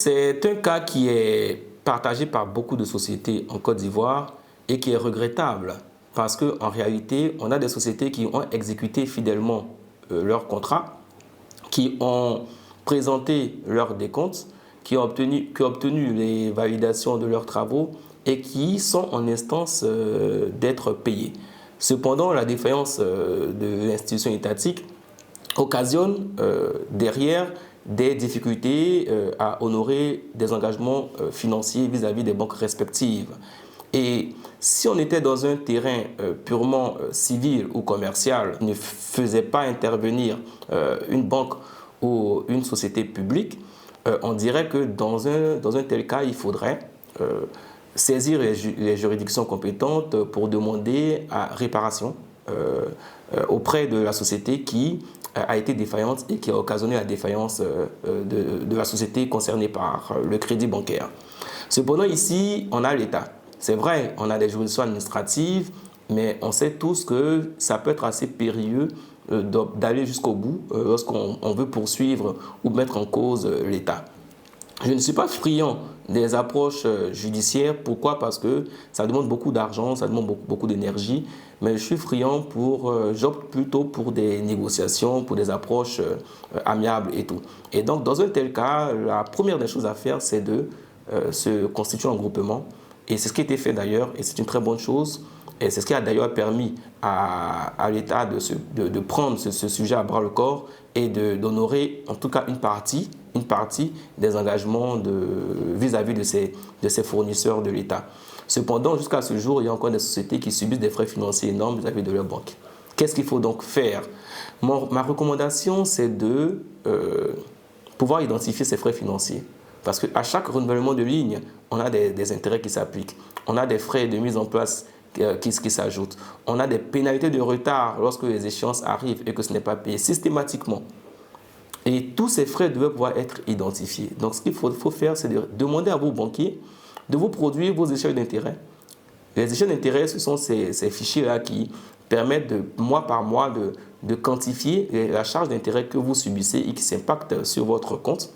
C'est un cas qui est partagé par beaucoup de sociétés en Côte d'Ivoire et qui est regrettable parce qu'en réalité, on a des sociétés qui ont exécuté fidèlement leur contrat, qui ont présenté leurs décomptes, qui ont obtenu les validations de leurs travaux et qui sont en instance d'être payées. Cependant, la défaillance de l'institution étatique occasionne derrière des difficultés à honorer des engagements financiers vis-à-vis des banques respectives. Et si on était dans un terrain purement civil ou commercial, ne faisait pas intervenir une banque ou une société publique, on dirait que dans un tel cas, il faudrait saisir les juridictions compétentes pour demander à réparation auprès de la société qui a été défaillante et qui a occasionné la défaillance de la société concernée par le crédit bancaire. Cependant, ici, on a l'État. C'est vrai, on a des juridictions administratives, mais on sait tous que ça peut être assez périlleux d'aller jusqu'au bout lorsqu'on veut poursuivre ou mettre en cause l'État. Je ne suis pas friand des approches judiciaires. Pourquoi? Parce que ça demande beaucoup d'argent, ça demande beaucoup d'énergie. Mais je suis friand j'opte plutôt pour des négociations, pour des approches amiables et tout. Et donc, dans un tel cas, la première des choses à faire, c'est de se constituer en groupement. Et c'est ce qui a été fait d'ailleurs, et c'est une très bonne chose. Et c'est ce qui a d'ailleurs permis à l'État de prendre ce sujet à bras le corps et d'honorer en tout cas une partie des engagements vis-à-vis de ces fournisseurs de l'État. Cependant, jusqu'à ce jour, il y a encore des sociétés qui subissent des frais financiers énormes vis-à-vis de leur banque. Qu'est-ce qu'il faut donc faire? Ma recommandation, c'est de pouvoir identifier ces frais financiers. Parce qu'à chaque renouvellement de ligne, on a des intérêts qui s'appliquent. On a des frais de mise en place qui s'ajoutent. On a des pénalités de retard lorsque les échéances arrivent et que ce n'est pas payé systématiquement. Et tous ces frais doivent pouvoir être identifiés. Donc, ce qu'il faut faire, c'est de demander à vos banquiers de vous produire vos échelles d'intérêt. Les échelles d'intérêt, ce sont ces fichiers-là qui permettent mois par mois de quantifier la charge d'intérêt que vous subissez et qui s'impacte sur votre compte,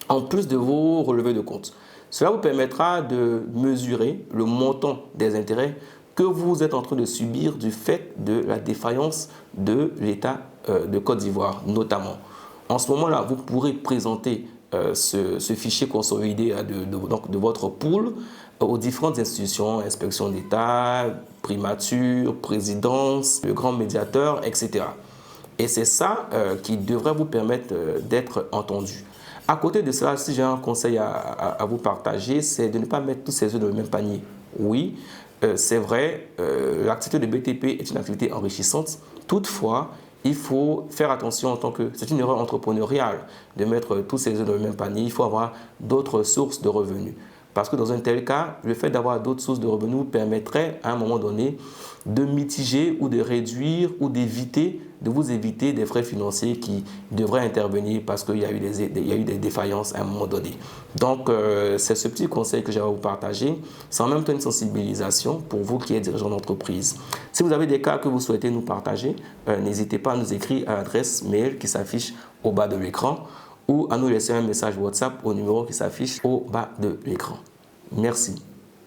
en plus de vos relevés de compte. Cela vous permettra de mesurer le montant des intérêts que vous êtes en train de subir du fait de la défaillance de l'État de Côte d'Ivoire, notamment. En ce moment-là, vous pourrez présenter ce fichier consolidé de votre pool aux différentes institutions, inspection d'État, primature, présidence, le grand médiateur, etc. Et c'est ça qui devrait vous permettre d'être entendu. À côté de cela, si j'ai un conseil à vous partager, c'est de ne pas mettre tous ses œufs dans le même panier. Oui, c'est vrai, l'activité de BTP est une activité enrichissante. Toutefois, il faut faire attention en tant que... C'est une erreur entrepreneuriale de mettre tous ses œufs dans le même panier. Il faut avoir d'autres sources de revenus. Parce que dans un tel cas, le fait d'avoir d'autres sources de revenus vous permettrait à un moment donné de mitiger ou de réduire ou de vous éviter des frais financiers qui devraient intervenir parce qu'il y a eu des défaillances à un moment donné. Donc, c'est ce petit conseil que j'ai à vous partager. C'est en même temps une sensibilisation pour vous qui êtes dirigeant d'entreprise. Si vous avez des cas que vous souhaitez nous partager, n'hésitez pas à nous écrire à l'adresse mail qui s'affiche au bas de l'écran ou à nous laisser un message WhatsApp au numéro qui s'affiche au bas de l'écran. Merci.